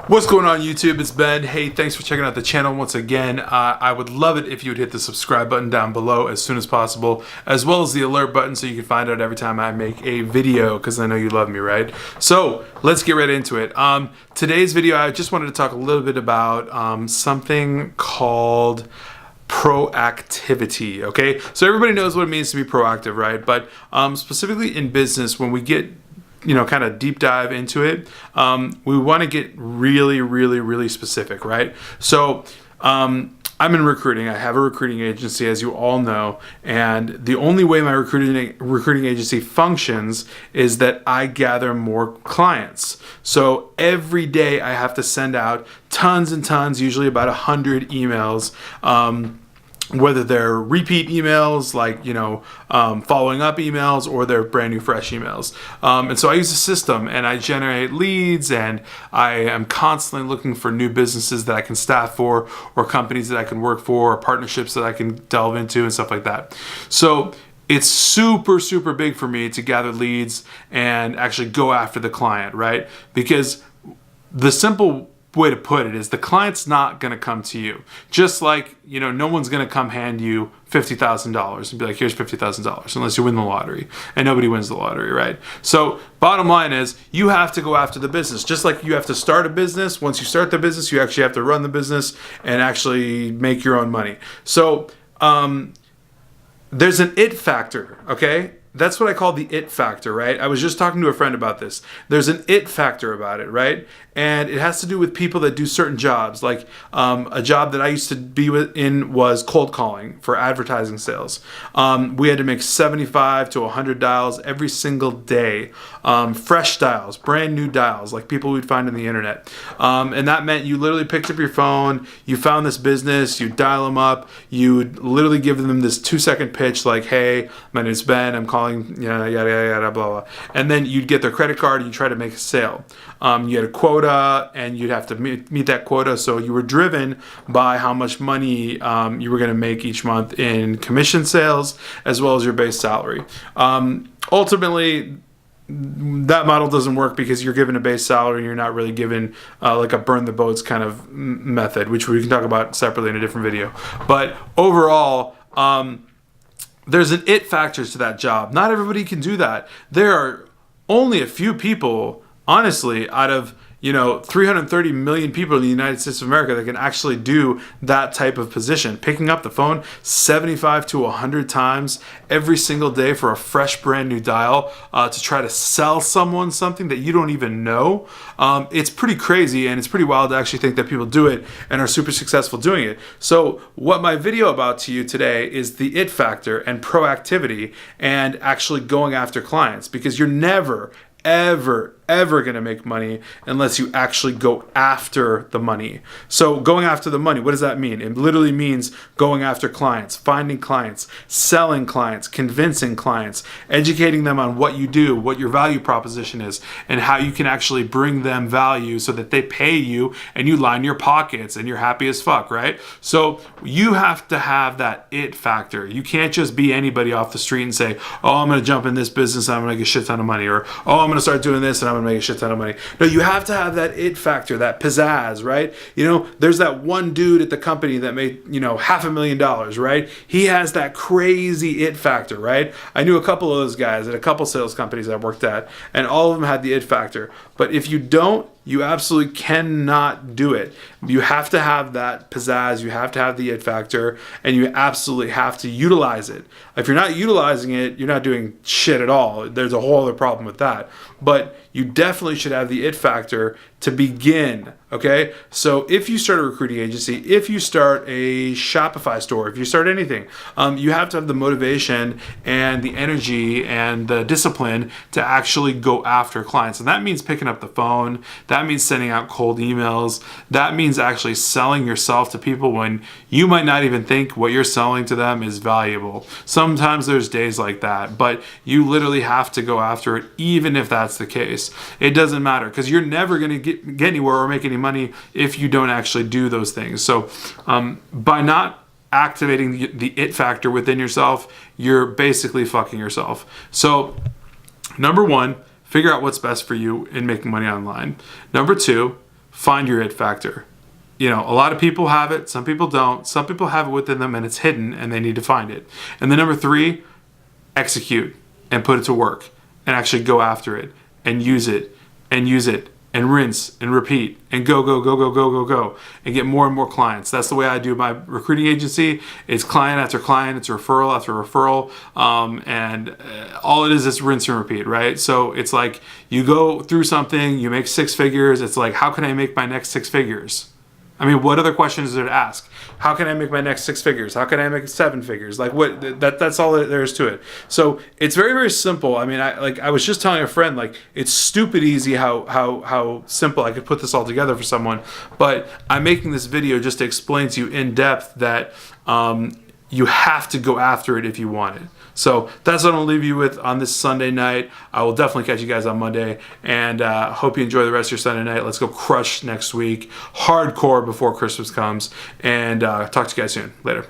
What's going on YouTube? It's Ben. Hey, thanks for checking out the channel once again. I would love it if you would hit the subscribe button down below as soon as possible, as well as the alert button so you can find out every time I make a video, because I know you love me, right? So let's get right into it. Today's video, I just wanted to talk a little bit about something called proactivity. Okay, so everybody knows what it means to be proactive, right? But specifically in business, when we get kind of deep dive into it, we want to get really specific, right? So I'm in recruiting. I have a recruiting agency, as you all know, and the only way my recruiting agency functions is that I gather more clients. So every day I have to send out tons and tons, usually about 100 emails, whether they're repeat emails, like, following up emails, or they're brand new fresh emails. And so I use a system and I generate leads, and I am constantly looking for new businesses that I can staff for, or companies that I can work for, or partnerships that I can delve into and stuff like that. So it's super big for me to gather leads and actually go after the client, right? Because the simple way to put it is the client's not going to come to you. Just like, no one's going to come hand you $50,000 and be like, here's $50,000, unless you win the lottery, and nobody wins the lottery, right? So bottom line is you have to go after the business. Just like you have to start a business. Once you start the business, you actually have to run the business and actually make your own money. So there's an it factor, okay? That's what I call the it factor, right? I was just talking to a friend about this. There's an it factor about it, right? And it has to do with people that do certain jobs. Like a job that I used to be in was cold calling for advertising sales. We had to make 75 to 100 dials every single day. Fresh dials, brand new dials, like people we'd find on the internet. And that meant you literally picked up your phone, you found this business, you dial them up, you would literally give them this 2-second pitch like, hey, my name's Ben, I'm calling, yada, yada, blah, blah. And then you'd get their credit card and you try to make a sale. You had a quota and you'd have to meet that quota. So you were driven by how much money you were going to make each month in commission sales, as well as your base salary. Ultimately, that model doesn't work because you're given a base salary and you're not really given like a burn the boats kind of method, which we can talk about separately in a different video. But overall, there's an it factor to that job. Not everybody can do that. There are only a few people, honestly, out of 330 million people in the United States of America that can actually do that type of position. Picking up the phone 75 to 100 times every single day for a fresh brand new dial to try to sell someone something that you don't even know. It's pretty crazy, and it's pretty wild to actually think that people do it and are super successful doing it. So what my video about to you today is the it factor and proactivity and actually going after clients, because you're never, ever going to make money unless you actually go after the money. So going after the money, what does that mean? It literally means going after clients, finding clients, selling clients, convincing clients, educating them on what you do, what your value proposition is, and how you can actually bring them value so that they pay you and you line your pockets and you're happy as fuck, right? So you have to have that it factor. You can't just be anybody off the street and say, oh, I'm going to jump in this business and I'm going to make a shit ton of money, or oh, I'm going to start doing this and I'm going to make a shit ton of money. No, you have to have that it factor, that pizzazz, right? There's that one dude at the company that made, $500,000, right? He has that crazy it factor, right? I knew a couple of those guys at a couple sales companies I worked at, and all of them had the it factor. But if you don't, you absolutely cannot do it. You have to have that pizzazz, you have to have the it factor, and you absolutely have to utilize it. If you're not utilizing it, you're not doing shit at all. There's a whole other problem with that. But you definitely should have the it factor to begin, okay? So if you start a recruiting agency, if you start a Shopify store, if you start anything, you have to have the motivation and the energy and the discipline to actually go after clients. And that means picking up the phone. That means sending out cold emails. That means actually selling yourself to people when you might not even think what you're selling to them is valuable. Sometimes there's days like that, but you literally have to go after it, even if that's the case. It doesn't matter, because you're never going to get anywhere or make any money if you don't actually do those things. So by not activating the it factor within yourself, you're basically fucking yourself. So number one, figure out what's best for you in making money online. Number two, find your it factor. You know, a lot of people have it, some people don't. Some people have it within them and it's hidden and they need to find it. And then number 3, execute and put it to work and actually go after it and use it and rinse and repeat and go and get more and more clients. That's the way I do my recruiting agency. It's client after client, it's referral after referral, and all it is rinse and repeat, right? So it's like you go through something, you make 6 figures. It's like, how can I make my next 6 figures? I mean, what other questions is there to ask? How can I make my next 6 figures? How can I make 7 figures? Like what? That's all there is to it. So it's very, very simple. I mean, I was just telling a friend, like, it's stupid easy how simple I could put this all together for someone. But I'm making this video just to explain to you in depth that you have to go after it if you want it. So that's what I'm going to leave you with on this Sunday night. I will definitely catch you guys on Monday, and hope you enjoy the rest of your Sunday night. Let's go crush next week, hardcore before Christmas comes, and talk to you guys soon. Later.